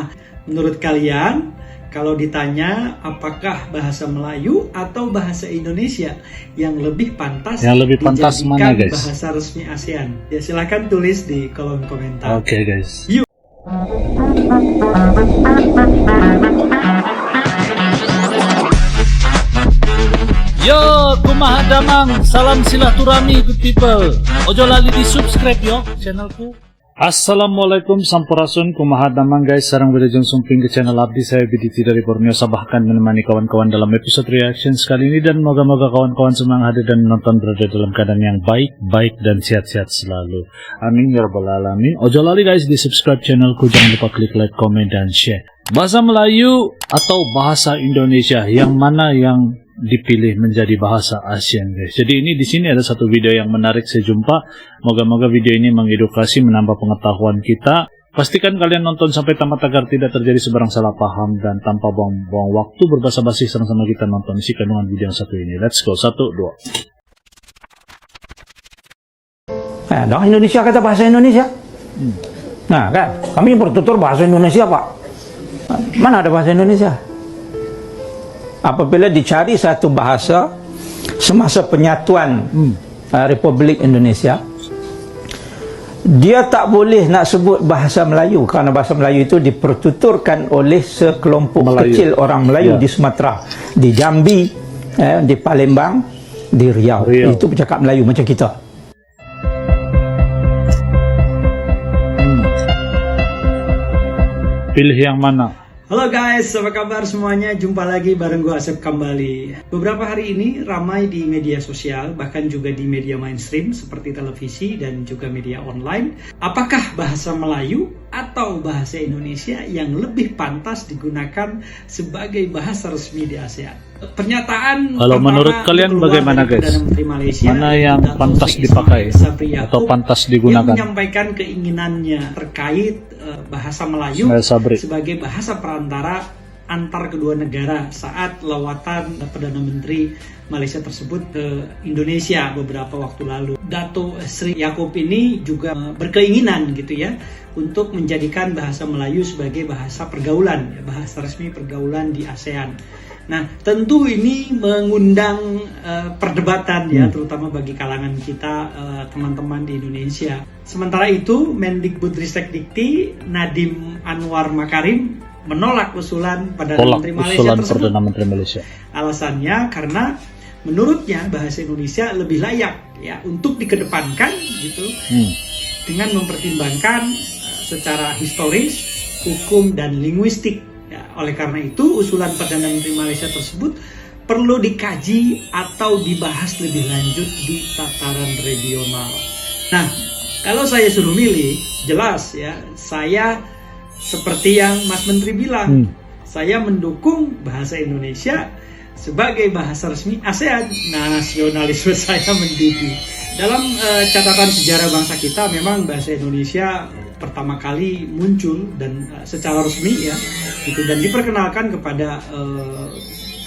Nah, menurut kalian, kalau ditanya apakah bahasa Melayu atau bahasa Indonesia yang lebih pantas mana, guys? bahasa resmi ASEAN? Ya silahkan tulis di kolom komentar. Oke, guys. Yuk. Yo, kumaha damang, salam silaturahmi good people. Ojo lali di subscribe yo channelku. Assalamualaikum sampurasun, kumaha damang guys. Sarang wilujeng sumping ke channel abdi saya BDT dari Borneo Sabah akan menemani kawan-kawan dalam episode reaction kali ini, dan moga-moga kawan-kawan semua hadir dan menonton berada dalam keadaan yang baik dan sehat-sehat selalu. Amin ya rabbal alamin. Ojo lali guys di subscribe channelku, jangan lupa klik like, komen dan share. Bahasa Melayu atau bahasa Indonesia, yang mana yang dipilih menjadi bahasa ASEAN guys. Jadi ini di sini ada satu video yang menarik saya jumpa. Moga-moga video ini mengedukasi, menambah pengetahuan kita. Pastikan kalian nonton sampai tamat agar tidak terjadi sebarang salah paham, dan tanpa buang-buang waktu berbasa-basi sama-sama kita nonton isi kandungan video yang satu ini. Let's go, 1, 2. Nah, Indonesia kata bahasa Indonesia. Nah kan, kami bertutur bahasa Indonesia Pak. Mana ada bahasa Indonesia? Apabila dicari satu bahasa semasa penyatuan Republik Indonesia, dia tak boleh nak sebut bahasa Melayu, kerana bahasa Melayu itu dipertuturkan oleh sekelompok kecil orang Melayu di Sumatera, di Jambi, di Palembang, di Riau. Itu bercakap Melayu macam kita. Pilih yang mana? Halo guys, apa kabar semuanya? Jumpa lagi bareng gue Asep kembali. Beberapa hari ini ramai di media sosial, bahkan juga di media mainstream seperti televisi dan juga media online. Apakah bahasa Melayu atau bahasa Indonesia yang lebih pantas digunakan sebagai bahasa resmi di ASEAN? Pernyataan kalau menurut kalian bagaimana guys? Malaysia, mana yang pantas dipakai atau pantas digunakan? Yang menyampaikan keinginannya terkait bahasa Melayu sebagai bahasa perantara antar kedua negara saat lawatan Perdana Menteri Malaysia tersebut ke Indonesia beberapa waktu lalu. Dato Sri Yaakob ini juga berkeinginan gitu ya untuk menjadikan bahasa Melayu sebagai bahasa pergaulan, bahasa resmi pergaulan di ASEAN. Nah, tentu ini mengundang perdebatan ya, terutama bagi kalangan kita teman-teman di Indonesia. Sementara itu, Mendikbudristek Dikti Nadiem Anwar Makarim menolak usulan Perdana Menteri Malaysia tersebut. Alasannya karena menurutnya bahasa Indonesia lebih layak ya untuk dikedepankan gitu, dengan mempertimbangkan secara historis, hukum dan linguistik. Oleh karena itu, usulan Perdana Menteri Malaysia tersebut perlu dikaji atau dibahas lebih lanjut di tataran regional. Nah, kalau saya suruh milih, jelas ya, saya seperti yang Mas Menteri bilang, saya mendukung bahasa Indonesia sebagai bahasa resmi ASEAN. Nasionalisme saya mendidih. Dalam catatan sejarah bangsa kita, memang bahasa Indonesia pertama kali muncul dan secara resmi ya, gitu, dan diperkenalkan kepada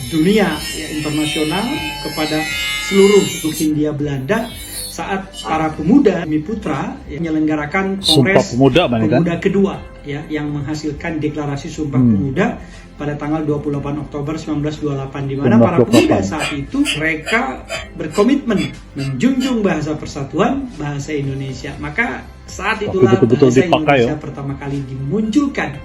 dunia ya, internasional, kepada seluruh Hindia Belanda saat para pemuda Bumi Putra ya, menyelenggarakan Kongres Pemuda kedua ya, yang menghasilkan deklarasi Sumpah Pemuda pada tanggal 28 Oktober 1928, di mana para pemuda saat itu mereka berkomitmen menjunjung bahasa persatuan, bahasa Indonesia. Maka saat itulah bahasa Indonesia pertama kali dimunculkan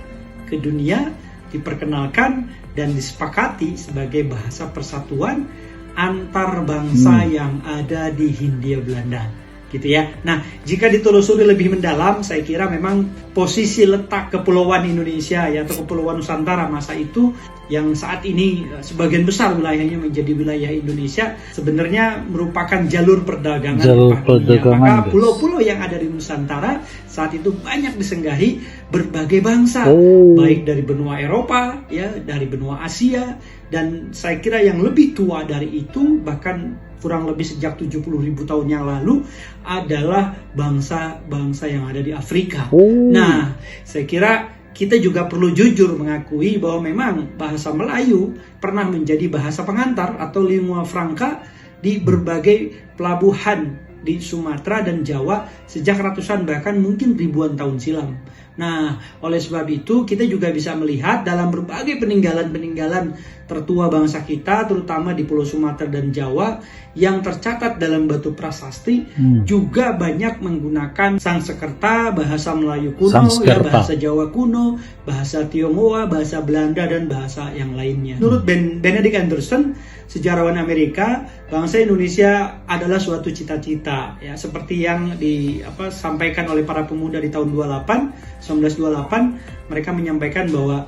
ke dunia, diperkenalkan dan disepakati sebagai bahasa persatuan antar bangsa yang ada di Hindia Belanda, gitu ya. Nah, jika ditelusuri lebih mendalam, saya kira memang posisi letak kepulauan Indonesia ya, atau kepulauan Nusantara masa itu, yang saat ini sebagian besar wilayahnya menjadi wilayah Indonesia, sebenarnya merupakan jalur perdagangan. Maka pulau-pulau yang ada di Nusantara saat itu banyak disenggahi berbagai bangsa, baik dari benua Eropa ya, dari benua Asia, dan saya kira yang lebih tua dari itu, bahkan kurang lebih sejak 70.000 tahun yang lalu, adalah bangsa-bangsa yang ada di Afrika. Nah, saya kira kita juga perlu jujur mengakui bahwa memang bahasa Melayu pernah menjadi bahasa pengantar atau lingua franca di berbagai pelabuhan di Sumatera dan Jawa sejak ratusan bahkan mungkin ribuan tahun silam. Nah, oleh sebab itu kita juga bisa melihat dalam berbagai peninggalan-peninggalan tertua bangsa kita, terutama di Pulau Sumatera dan Jawa, yang tercatat dalam batu prasasti juga banyak menggunakan Sangsekerta, bahasa Melayu kuno, ya, bahasa Jawa kuno, bahasa Tionghoa, bahasa Belanda, dan bahasa yang lainnya. Menurut Benedict Anderson, sejarawan Amerika, bangsa Indonesia adalah suatu cita-cita, ya, seperti yang disampaikan oleh para pemuda di tahun 1928, mereka menyampaikan bahwa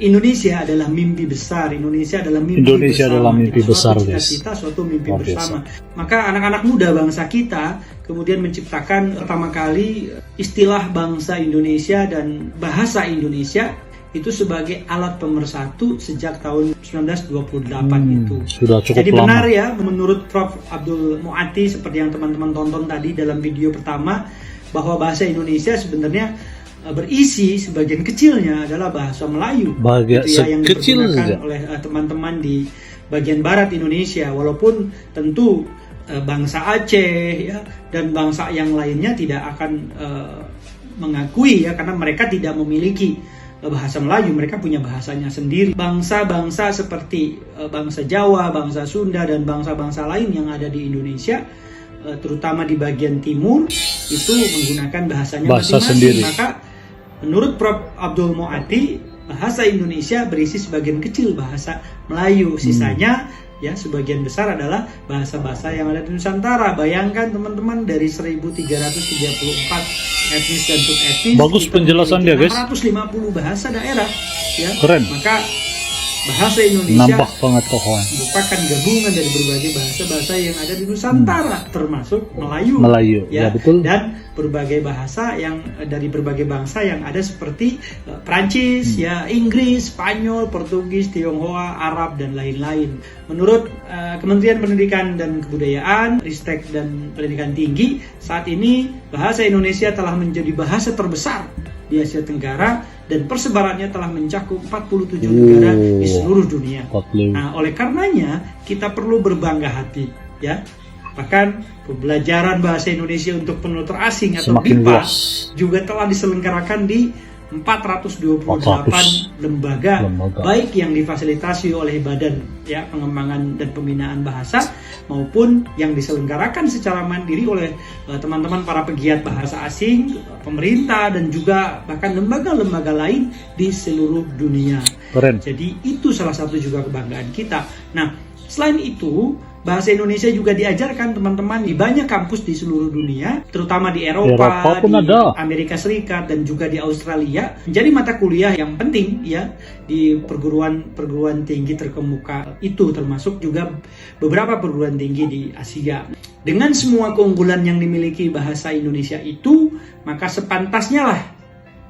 Indonesia adalah mimpi besar, Indonesia adalah mimpi besar, cita-cita, suatu mimpi bersama. Maka anak-anak muda bangsa kita kemudian menciptakan pertama kali istilah bangsa Indonesia dan bahasa Indonesia itu sebagai alat pemersatu sejak tahun 1928 itu. Sudah cukup Jadi lama. benar ya, menurut Prof. Abdul Muati, seperti yang teman-teman tonton tadi dalam video pertama, bahwa bahasa Indonesia sebenarnya berisi sebagian kecilnya adalah bahasa Melayu, gitu ya, yang digunakan oleh teman-teman di bagian barat Indonesia. Walaupun tentu bangsa Aceh, ya, dan bangsa yang lainnya tidak akan mengakui, ya, karena mereka tidak memiliki bahasa Melayu, mereka punya bahasanya sendiri. Bangsa-bangsa seperti bangsa Jawa, bangsa Sunda, dan bangsa-bangsa lain yang ada di Indonesia, terutama di bagian timur, itu menggunakan bahasanya masing-masing. Maka menurut Prof. Abdul Muati, bahasa Indonesia berisi sebagian kecil bahasa Melayu, sisanya ya sebagian besar adalah bahasa-bahasa yang ada di Nusantara. Bayangkan teman-teman, dari 1334 etnis dan subetnis, bagus penjelasan dia, guys. 450 bahasa daerah, ya. Keren. Maka bahasa Indonesia nambah pengetahuan, merupakan gabungan dari berbagai bahasa-bahasa yang ada di Nusantara, termasuk Melayu, ya, betul. Dan berbagai bahasa yang dari berbagai bangsa yang ada seperti Prancis, ya, Inggris, Spanyol, Portugis, Tionghoa, Arab, dan lain-lain. Menurut Kementerian Pendidikan dan Kebudayaan, Ristek dan Pendidikan Tinggi, saat ini bahasa Indonesia telah menjadi bahasa terbesar di Asia Tenggara dan persebarannya telah mencakup 47 negara di seluruh dunia. Nah, oleh karenanya kita perlu berbangga hati, ya. Bahkan pembelajaran bahasa Indonesia untuk penutur asing atau BIPA juga telah diselenggarakan di 428 lembaga, baik yang difasilitasi oleh Badan, ya, Pengembangan dan Pembinaan Bahasa, maupun yang diselenggarakan secara mandiri oleh teman-teman para pegiat bahasa asing, pemerintah, dan juga bahkan lembaga-lembaga lain di seluruh dunia. Keren. Jadi itu salah satu juga kebanggaan kita. Nah, selain itu, bahasa Indonesia juga diajarkan teman-teman di banyak kampus di seluruh dunia, terutama di Eropa, di Amerika Serikat, dan juga di Australia. Menjadi mata kuliah yang penting, ya, di perguruan tinggi terkemuka itu, termasuk juga beberapa perguruan tinggi di Asia. Dengan semua keunggulan yang dimiliki bahasa Indonesia itu, maka sepantasnya lah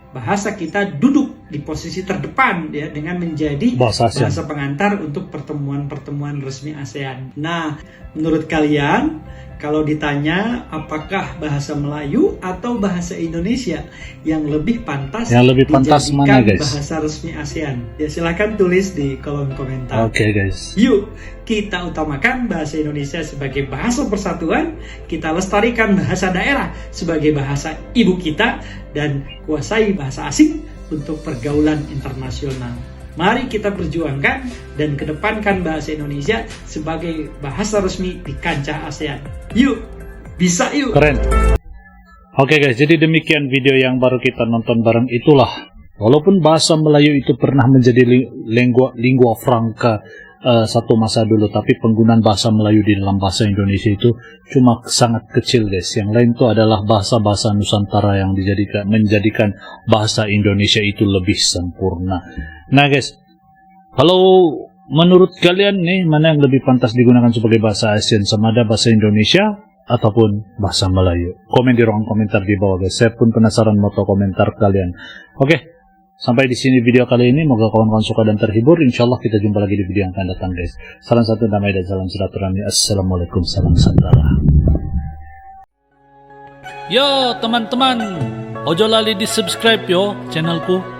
bahasa kita duduk di posisi terdepan, ya, dengan menjadi bahasa pengantar untuk pertemuan-pertemuan resmi ASEAN. Nah, menurut kalian, kalau ditanya apakah bahasa Melayu atau bahasa Indonesia yang lebih pantas dijadikan mana, guys? Bahasa resmi ASEAN? Ya, silahkan tulis di kolom komentar. Oke, guys. Yuk, kita utamakan bahasa Indonesia sebagai bahasa persatuan, kita lestarikan bahasa daerah sebagai bahasa ibu kita, dan kuasai bahasa asing untuk pergaulan internasional. Mari kita perjuangkan dan kedepankan bahasa Indonesia sebagai bahasa resmi di kancah ASEAN. Yuk, bisa yuk. Keren. Oke, guys, jadi demikian video yang baru kita nonton bareng. Itulah, walaupun bahasa Melayu itu pernah menjadi lingua franca satu masa dulu, tapi penggunaan bahasa Melayu di dalam bahasa Indonesia itu cuma sangat kecil, guys. Yang lain itu adalah bahasa-bahasa Nusantara yang menjadikan bahasa Indonesia itu lebih sempurna. Nah, guys, kalau menurut kalian nih, mana yang lebih pantas digunakan sebagai bahasa ASEAN, sama ada bahasa Indonesia ataupun bahasa Melayu? Komen di ruang komentar di bawah, guys. Saya pun penasaran mau tahu komentar kalian. Oke. Sampai di sini video kali ini. Moga kawan-kawan suka dan terhibur. Insyaallah kita jumpa lagi di video yang akan datang, guys. Salam satu damai dan salam silaturahmi. Assalamualaikum, salam Nusantara. Yo teman-teman, ojo lali di subscribe yo channelku.